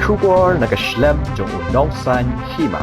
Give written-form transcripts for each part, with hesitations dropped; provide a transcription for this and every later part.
Shubor nakaslem jong unongsan Hima.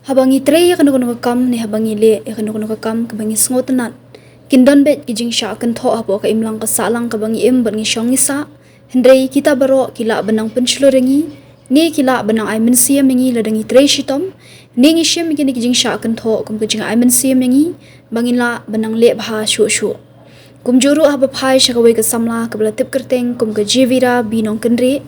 Habangi tre ya kanu kam ni habangi le ya kanu kam kabangi sngotenat kindon bet kijing sha Kynthoh apo ka imlang ka salang kabangi em bangi shongisa hendrei kita baro kila benang penchlorengi ni kila benang ai Mynsiem mengi ladangi tre shitom ni ngi Shim kini kijing sha Kynthoh kum kijing ai Mynsiem mengi bangila benang le bha shu shu kum juru haba phai shakawe ka samla kabla tip kerteng kum ka Jehvera binong kenre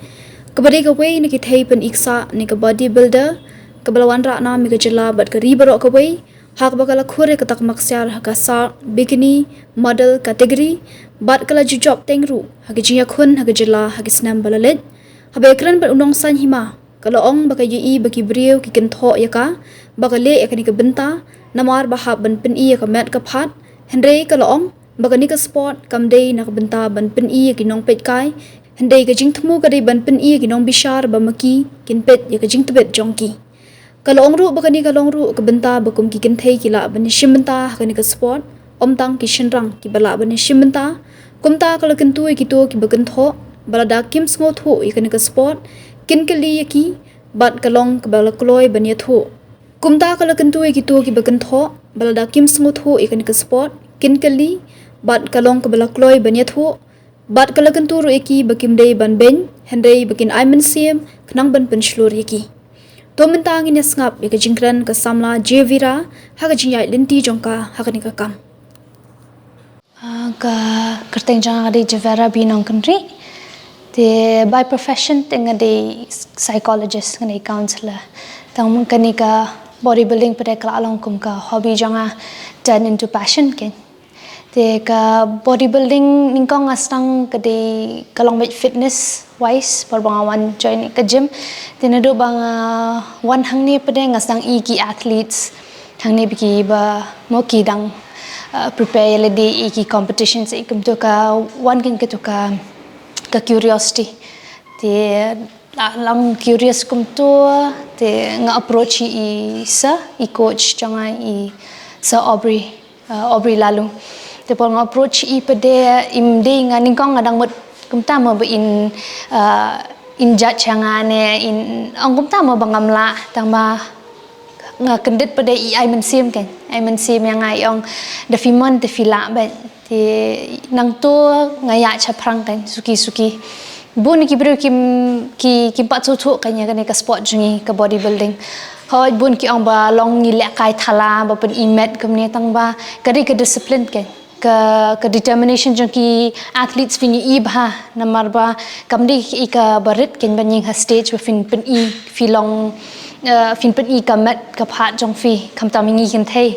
kabade ka wei ni Kynthei pen iksa ni ka bodybuilder Kebelawan rakna mika jela bat ke ribarok kawai hak bakala khure ketak maksiar haka sa bikini model kategori bat kala jujob tengru haki jiya khun haki jela haki snam balalet habe ekran bat unong san Hima kalau ong baka yi baki brio ki Kynthoh yaka baka le yakani ke Bynta namar bahab ban pen i yaka mat ka phat hendrei kalau ong baka ni ka sport kamdei nak Bynta ban pen i yaki nong pet kai hendrei ka jing thmu ka dei ban pen i yaki nong bishar ba maki kin pet yaka jing tebet jongki Kalau ongru bakani kalau ongru ke Bynta bakum ki Kynthei kila bani Shim Bynta kani ke sport om tang ki shinrang ki bala bani Shim Bynta kumta kalau Kynthoh ki to ki Kynthoh balada kim sngo thu ikani ke sport kin kali ki bat kalong ke bala kloi bani thu kumta kalau Kynthoh ki to ki Kynthoh balada kim sngo thu ikani ke sport kin kali bat kalong ke bala kloi bani thu bat kalau Kynthoh ru iki bakim dei ban ben hendrei bakin ai Mynsiem knang ban penslur iki To mentang ini sngap ya kejingkran ke samla Jehvera haka jingyai linti jongka haka ni kam. Ka kerteng jang ada Jehvera binong country. Te by profession teng ada psychologist ngani counselor. Tang mungkin ka bodybuilding pada kelalong kum ka hobby janga turn into passion ken. Te ka bodybuilding ningkong asang kadi kalong met fitness wise perbangawan join ke gym tinado bang wan hang ni pada ngasang iki athletes hang ni biki ba mo ki dang prepare le di iki competitions ikum to ka wan kin ke to ka curiosity te lang curious kum to te nga approach i coach janga i sa Aubrey lalu te pol nga approach i pada imde nga ningkong ngadang mot kumta mo ba in judge hangane in ang kumta mo bangamla tama nga kendit pada ai Mynsiem kan ai Mynsiem yang ai ong the fimon the fila ba ti nang to ngaya chaprang kan suki bun ki bro ki pat chu kanya kan ka sport jungi ka bodybuilding hoi bun ki ong ba long ni lek kai thala ba pen imet kamne tang ba kari ka discipline kan ke determination jong ki athletes fini i bha namar ba kamdi ka barit ken banying ha stage wa fin pen i filong fin pen i ka mat ka phat jong fi kam ta mingi Kynthei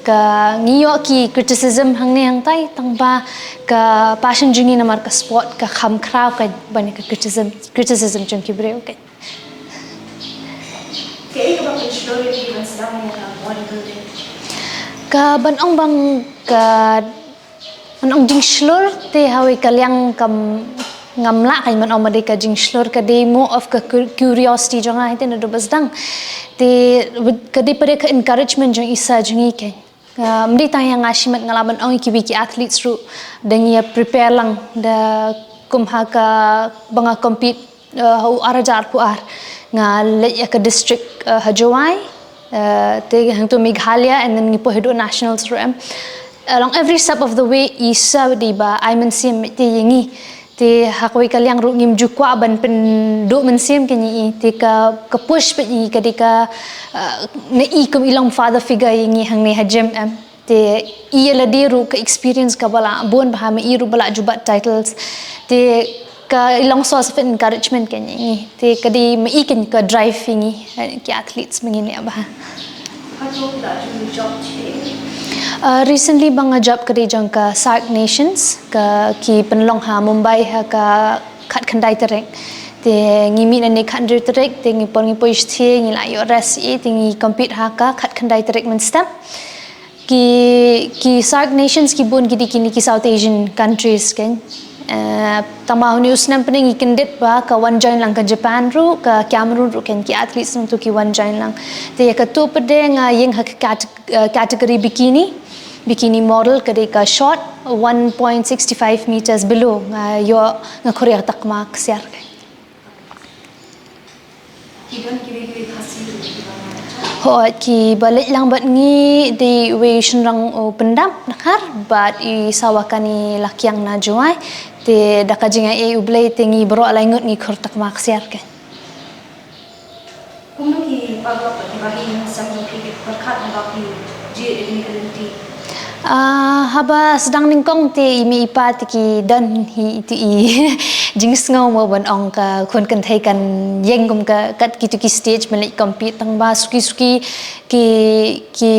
ka ngiyo ki criticism hang ne hang tai tang ba ka passion jungi namar ka sport ka kham khrau ka bani ka criticism jong ki breu ke Kaya ka ba story ni mas damo ka bodybuilding ka ban ong bang ka ban ong ding shlur te hawi kalyang kam ngamla kai man omade ka jing shlor ka de more of ka curiosity jonga ite na do basdang te ka de pare ka encouragement jong isa jongi ke mdi tang yang ashimat ngalaban ong ki wiki athletes ru dengia prepare lang da kumha ka banga compete hu arajar pu ar nga le ya ka district hajawai te hang to Meghalaya and then ngipo hedo nationals ru along every step of the way isa di ba Mynsiem te yengi te hakoi kalyang ru ngim jukwa ban pen do Mynsiem kenyi te ka push pe i kadika na i kum ilang father figure yengi hang ne hajem te i la di ru ka experience ka bala bon ba me i ru bala jubat titles te ka ilang source of encouragement kenyi te kadi me i ken ka drive yengi ki athletes mengini ba recently bang job kari jang ka SAARC nations ka ki penlong ha Mumbai ha ka khat khandai terek te ngimi na ne khandai terek te ngi poish the ngi la yo res e te ngi compete ha ka khat khandai terek Mynsiem ki SAARC nations ki bon ki kini ki South Asian countries ken tamah ni usnam pening ikindet ba ka one join lang ka Japan ru ka Cameroon ru ken ki athletes tu ki one join lang te ka tu pedeng yang ha category bikini model kade ka short 1.65 meters below yo nga korea takma ksiar ho ki balik lang bat ngi di we shnrang pendam nakar bat I sawakani lakyang na juai te dakajinga e ublei tengi bro alai ngut ngi khor takma ksiar ke Kumki paglo pa dibahin sa cricket berkat bagi JNT haba sedang ningkong te imi ipa tiki dan hi ti jings ngau mo ban ong ka kon Kynthei kan yeng kum ka kat ki stage melek compete tang ba suki ki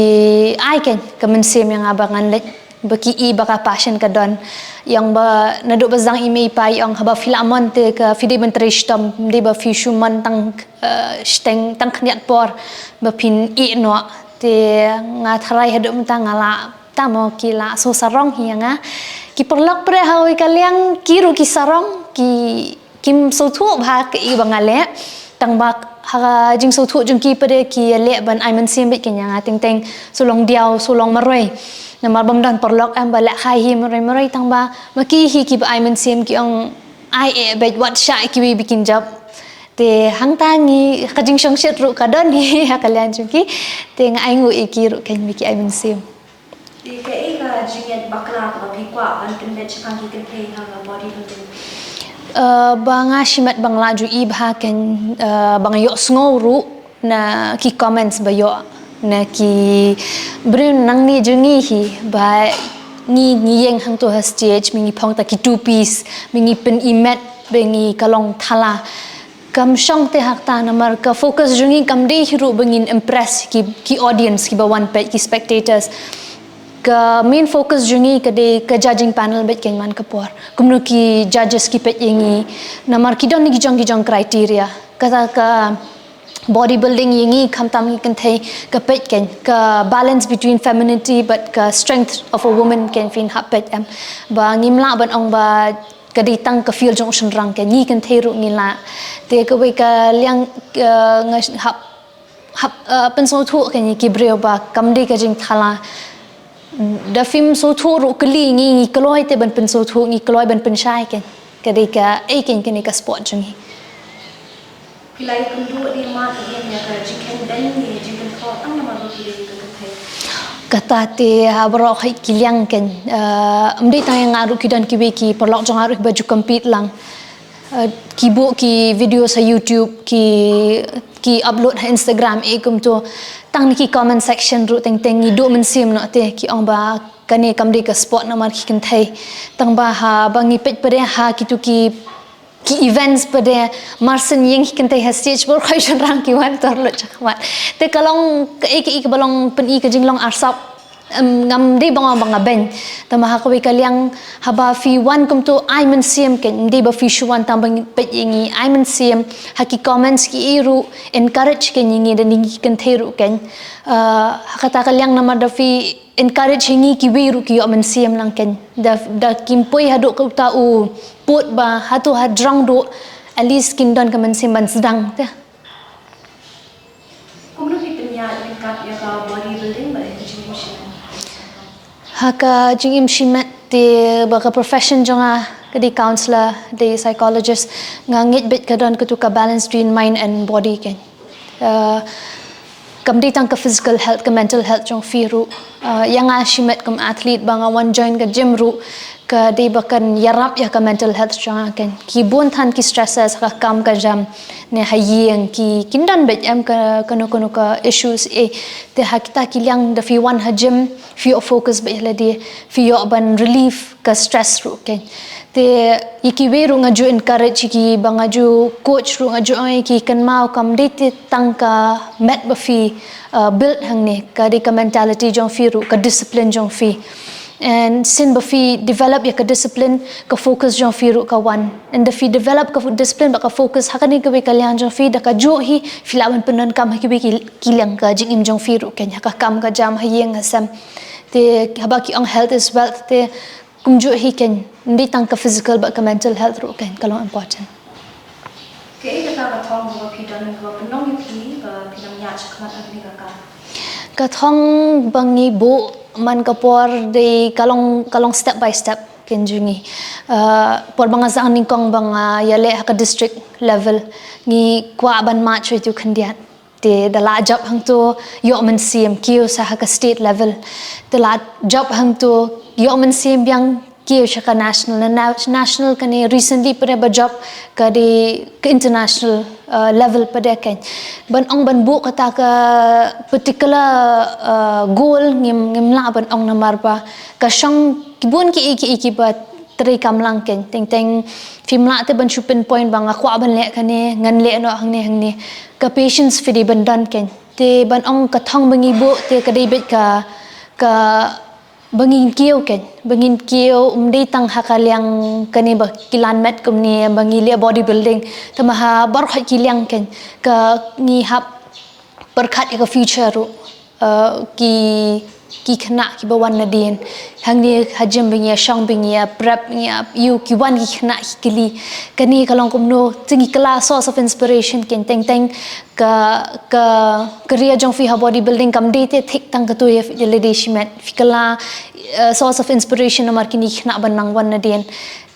ai ken ka Mynsiem yang abangan lek baki I baka passion ka don yang ba naduk bazang imi ipa yang haba filamon te ka fide bentrishtam de ba fishuman tang steng tang khniat por ba pin I no te nga tharai haduk mentang ngala tamo kila so sarong hianga ki perlok pre hawi kalyang kiru ki sarong ki kim so thu bha ki bangale tang bak ha jing so thu jung ki pare ki le ban Mynsiem bit kenya ting teng sulong diaw sulong maroi namar bam dan perlok am bala khai hi maroi tang ba maki hi ki Mynsiem ki ong ai e bet wat sha ki wi bikin job te hang tangi kajing shong shet ru kadon hi ha kalyan jung ki te ngai ngu ikiru ken mi ki Mynsiem di ke ga jinget bakla ka pikwa ban ken bet chakang ki Kynthei ha bodybuilding banga shimat bang laju I bha ken bang yo sngo ru na ki comments ba yo na ki brun nang ni jungi hi ba ni yeng hang to ha stage mingi phong ta ki two piece mingi pen imet bengi kalong thala kam shong te hak ta namar ka focus jungi kam de hiru bangin impress ki audience ki ba one page ki spectators ka main focus jungi ka de ka judging panel bet keng man kapor kumno ki judges ki pet yengi namar ki don ni jong criteria kata ka bodybuilding yengi khamtam ki Kynthei ka pet ken ka balance between femininity but ka strength of a woman ken fin hap pet am ba ngimla ban ong ba ka di tang ka feel jong shin rang ken ni Kynthei ru ngila te ka we ka liang hap penso thu ken ki breo ba kamde ka jing thala da film so thu ru kli ngi kloi te ban pen so thu ngi kloi ban pen shai ken kadi ka e ken ka sport jungi pilai kundu di ma ti ya ka jiken ben ni jiken ko ang na ma ru ki Kynthei kata te habro khai kilyang ken amdei tang ngaru kidan ki perlok jong aru baju compete lang kibo ki video sa YouTube ki upload ha Instagram kum to tang ni ki comment section ru teng ni do Mynsiem no te ki ong ba kane kamde ka sport na mar ki Kynthei tang ba ha bangi pet pare ha ki tu ki events pada marsen yang Kynthei ha stage bor khai rang ki wan tor lo chakmat te kalong ke balong pen I ka jinglong arsap ngam di banga ben tama hakawi kalyang haba fi wan kum to Mynsiem ken di ba fi shuan tambang pet yingi Mynsiem haki comments ki iru encourage ken yingi dan yingi Kynthei ru ken hakata kalyang nama da fi encourage yingi ki wiru ki Mynsiem lang ken da kimpoi haduk ku ta u put ba hatu hadrang do at least kindon ka Mynsiem ban sedang ta Kumno fi penya dekat ya ka bodybuilding ba gym Shim. Haka jing shimat te baka profession jonga kadi counselor de psychologist ngangit bit kadon ka balance between mind and body ken kamdi tang ka physical health ka mental health jong firu yang shimat kam athlete banga one join ka gym ru ka de bakan yarap ya ka mental health jonga ken ki bon than ki stresses ka kam ka jam ne hayeng ki kindan bet am ka kono ka issues te hakita ki yang da fi one ha gym fi focus be ladi fi ban relief ka stress ru ken te iki we ru ngaju encourage ki bangaju coach ru ngaju ai ki kan mau kam de te tangka met ba fi build hang ne ka de ka mentality jong fi ru ka discipline jong fi and sin ba fi develop ya ka discipline ka focus jong fi ru ka one and the fi develop ka discipline ba ka focus hakani ka be kalyan jong fi da ka jo hi filawan penan kam ha ki be kilang ka jing im jong fi ru ken ka kam ka jam hayeng asam te haba ki ang health is wealth te kumjo hi ken ndi tang ka physical ba ka mental health ru ken kalong important Ke ka ka thong ba fi dan ka penong pi ba pinang ya chakmat agni ka ka thong bangi bo man ka por de kalong step by step ken jungi por banga sang ning kong banga yale ka district level ni kwa ban ma chwe tu khandiat te dala job hang to yo Mynsiem kio sa ka state level dala job hang to yo Mynsiem yang kio sa national kani recently pare ba job ka de international level pada kan ban ong ban bu kata ka particular goal ngim la ban ong namar ba ka shang kibun ki ba teri kamlang ken teng fimla te ban chupin point bang akwa ban le kane ngan le no hang ne ka patience fi di ban dan ken te ban ong ka thong bangi bo te ka dei bet ka bangin kiyo umdei tang hakalyang kani ba kilan met kumni bangi le bodybuilding tamaha bar khat kilyang ken ka ni hap perkhat ka future ru ki khna ki bawan na din hangni hajim bingia shang bingia prep bingia you ki wan ki khna kili kani kalong kumno tingi kala source of inspiration ken teng ka career jong fi ha bodybuilding kam de te thik tang ka to ye validation fikala source of inspiration amar kini khna banang wan na din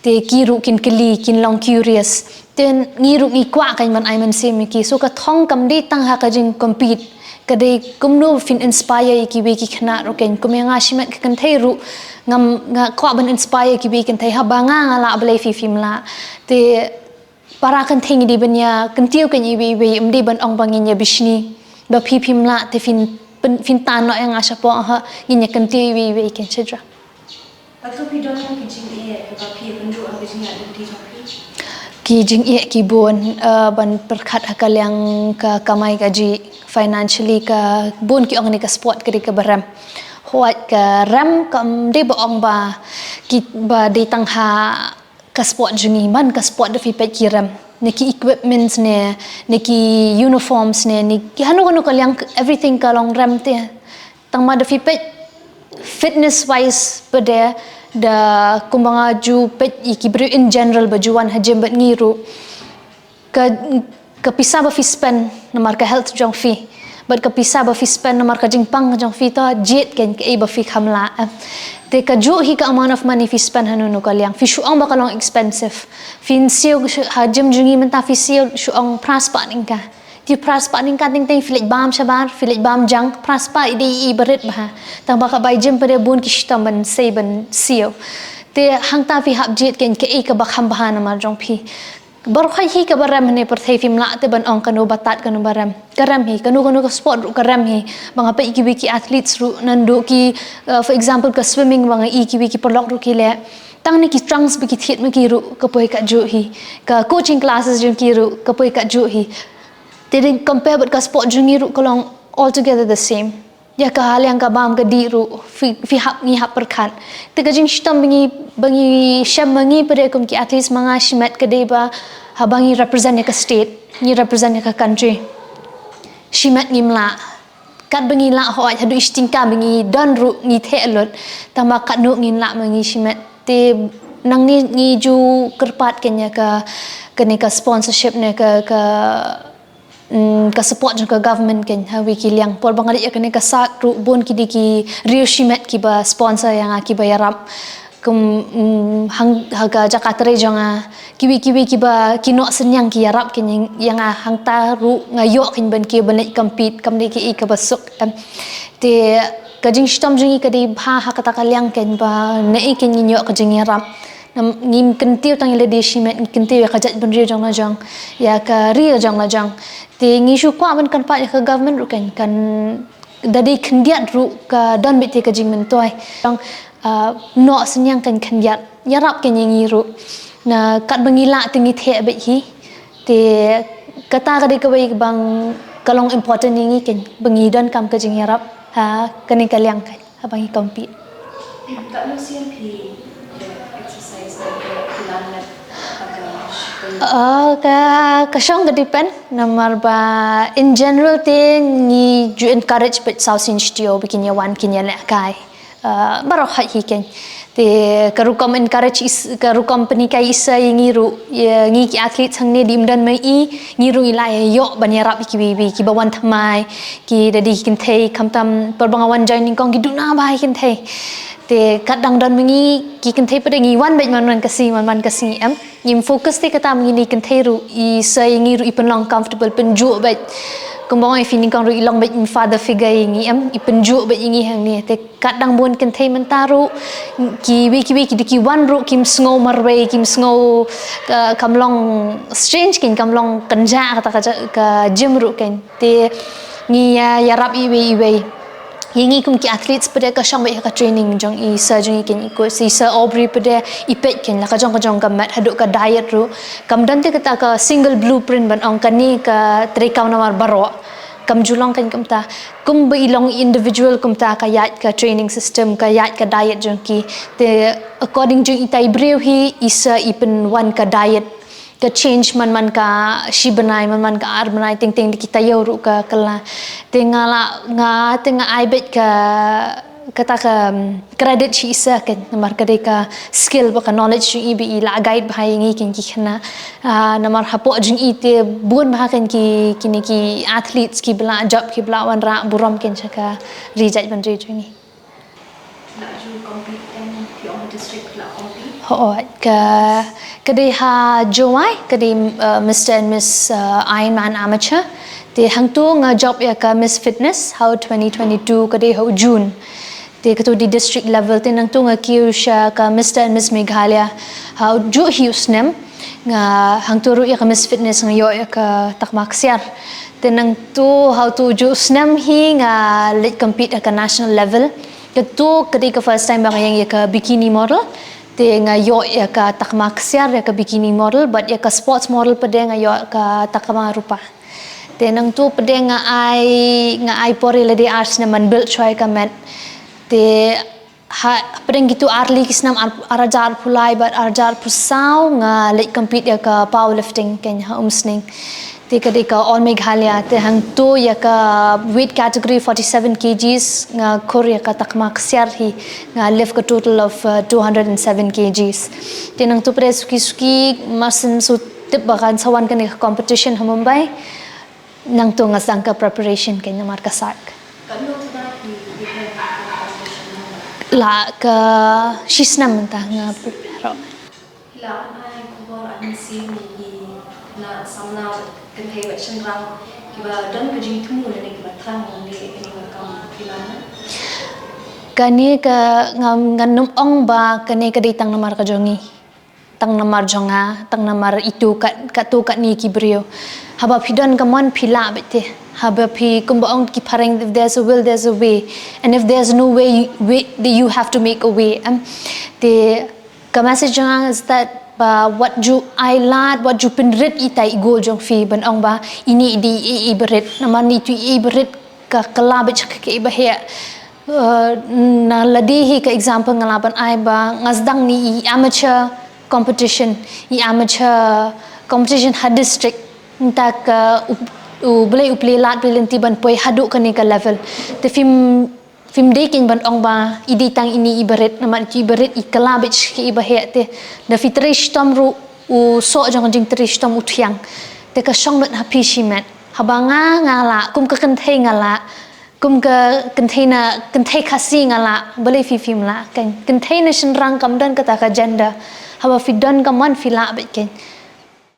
te kiru kin kili kin long curious ten ngiru ni kwa kan man Mynsiem ki so ka thong kam de tang ha ka jing compete kadai kumno fin inspire ki be ki khna ro ken kumya shimat kan thei ru ngam nga kwa ban inspire ki be kan thei ha banga ngala ablai fi fimla te para kan thei di banya kan tiu kan ibe umdi ban ong bangin ya bishni ba fi fimla te fin tan no nga sha po ha nginya kan tiu ibe ken chedra Atau pi don ki jing ka pi bendu ang jing ya di jong ki jing ki bon ban perkhat akal yang ka kamai gaji financially ka bon ki ong ni ka sport ka baram huat ka ram kam de ba ong ba ki ba de tang ha ka sport jungi man ka sport de fi pet ki ram ne ki equipments ne ki uniforms ne ki hanu ka yang everything ka long ram te tang ma de fi pet fitness wise pada da kumbanga ju pet ikibru in general bajuan hajim bat ngiru ka pisa ba fi spend namar ka health jong fi but ka pisa ba fi spend namar ka jingpang jong fi ta jet ken ka ba fi khamla te ka ju hi ka amount of money fi spend hanu ka liang fi shuang ba ka long expensive fin siu hajim jungi men ta fi siu shuang praspa ning ka ti praspa ning ka ting filik bam shabar filik bam jang praspa ide I berit bah tang ba ka bai jim pada bun ki shtam ban sei ban siu te hang ta fi hab jet ken ke ka ba kham bahana mar jong phi bar khai hi ka baram ne per thei fim la te ban ong kanu batat kanu baram karam hi kanu ka sport ru karam hi bang apa ki wiki athletes ru nandu ki for example ka swimming bang ki wiki perlok ru ki le tang ni ki trunks bi ki thiet ma ki ru ka poi ka ju hi ka coaching classes jung ki ru ka poi ka ju hi they didn't compare but ka sport jungi ru kolong altogether the same ya ka hal yang ka bam ka diru fi hap ngi hap perkan te ka jing stam bangi sham mangi pare kum ki at least manga shimat ka deba habangi represent ya ka state ni represent ya ka country shimat ngimla kat bangi la ho hadu istingka bangi don ru ngi the lot tama kat nu ngin la mangi shimat te nang ni ngi ju kerpat kenya ka kene ka sponsorship ne ka support juga government kan hawi ki liang por bangali ya kene ka sak ru bon ki diki rio shimet ki ba sponsor yang aki ba yarap kum hang haga jakarta re jonga kiwi ki ba kino senyang ki yarap kin yang hang ta ru ngayo kin ban ki ban compete kam ni ki ka basuk te kajing stom jingi ka di bha ha kata kaliang ken ba nei kin nyo ka jing yarap ngim kentiu tang ile di shimet kentiu ya kajat ban rio jong na jong ya ka rio jong na jong te ngishu kwa ban kan pa ya ka government ru kan dadi khendiat ru ka don bit ka jing men toy jong no senyang kan khendiat yarap ken ngi ru na kat bangila tingi the be hi te kata ka de ka bai bang kalong important ngi ken bangi don kam ka jing yarap ha kan ka liang kan ha bangi compete Kak lu siang pi exercise ka shong ka depend namar ba in general te ni ju encourage but south instio bikin ya wan kin ya le kai baro khat hi ken te karukom encourage karukom company kai isa ngi ru ngi ki athlete sang ne dim dan mai ngi ru ila yo ban ya rap ki bawan thamai ki dadi Kynthei kamtam perbangawan joining kong ki duna bai Kynthei te kadang dan mengi ki Kynthei pada ngi wan bet man kasi am ngim fokus te kata mengi ni Kynthei ru I sai ngi ru ipen long comfortable penju bet kumbang ai feeling kong ru ilong bet father figure ngi am ipenju bet ngi hang ni te kadang bon Kynthei mentaru ki ki wan ru kim sngo marwe kim sngo kamlong strange kin kamlong kanja kata ka gym ru ken te ngi ya rap iwe Yengi kum ki athletes pada ka shang ka training jong I surgery ken ko si sir Aubrey pada ipet ken la ka jong ka mat haduk ka diet ru kam dan te kata ka single blueprint ban ong kani ka trekam namar baro kam julong kan kam ta kum be ilong individual kum ta ka yat ka training system ka yat ka diet jong ki te according jong itai breu hi isa ipen one ka diet ka change man ka shibanai man ka arbanai ting di kita yoru ka kala tenga ai bet ka kata ka credit shi isa kan namar ka ka skill ba ka knowledge shi ibi la guide bhai ngi kin ki khana namar hapo jing ite bun bha kan ki kini ki athletes ki bla job ki bla wan ra burom ken chaka reject ban re jingi nak ju compete and pion district la compete Kadai ha July, kadai Mr. and Miss Ironman Amateur. Te hang tu nga job ya ka Miss Fitness, how 2022 kadai how June. Te kato di district level te nang tu nga kiusha ka Mr. and Miss Meghalaya, how Ju Hiusnem nga hang tu ru ya ka Miss Fitness nga yo ya ka takmaksiar. Te nang tu how tu Ju Snem hi nga let compete ya ka national level. Kato kadai ka first time ba yang ya ka bikini model. Te nga yo ya ka takmaksiar ya ka bikini model but ya ka sports model pada nga yo ka takama rupa te nang tu pada nga ai pore le de ars na man build choi ka met te ha pada gitu arli kisnam arajar pulai but arajar pusau nga le compete ya ka powerlifting ken ha umsning te ka all Meghalaya te hang tu ya ka weight category 47 kgs nga khor ya ka takmaksiar hi nga lift ka total of 207 kgs te nang tu pre suki masin su tip bakan sawan kan competition ha Mumbai nang tu nga sangka preparation ken namar ka sak Kalau sudah di la ka shisnam ta nga prepare la ai kubor Mynsiem ni na samna Kynthei wa chengrang kiba dan kajing tumu ni kiba trang ni ngam kilana kani ka nganum ong ba kani ka ditang namar ka jongi tang namar jonga tang namar itu kat tu kat ni ki brio haba pidon ka mon pila bete haba pi kumba ong ki pareng if there's a will there's a way and if there's no way you have to make a way the ka message jonga is that ba what ju ai lat what ju penrit itai gol jong fi ban ong ba ini di berit naman ni tu berit ka kelabich ke ibahia na ladihi ke example ngalaban ai ba ngazdang ni amateur competition ha district tak boleh upli lat pilenti ban poi hadu ke ni ke level te film dekin ban ong ba idi tang ini ibaret naman ki ibaret ikalabich ke ibahia te da fitrish tamru u so jang jing trish tam uthiang te ka song not happy shimat habanga ngala kum ka Kynthei ngala kum ka Kynthei khasi ngala boleh film la kan Kynthei na shin rang kam dan kata ka gender haba fidan ka man fila bet ken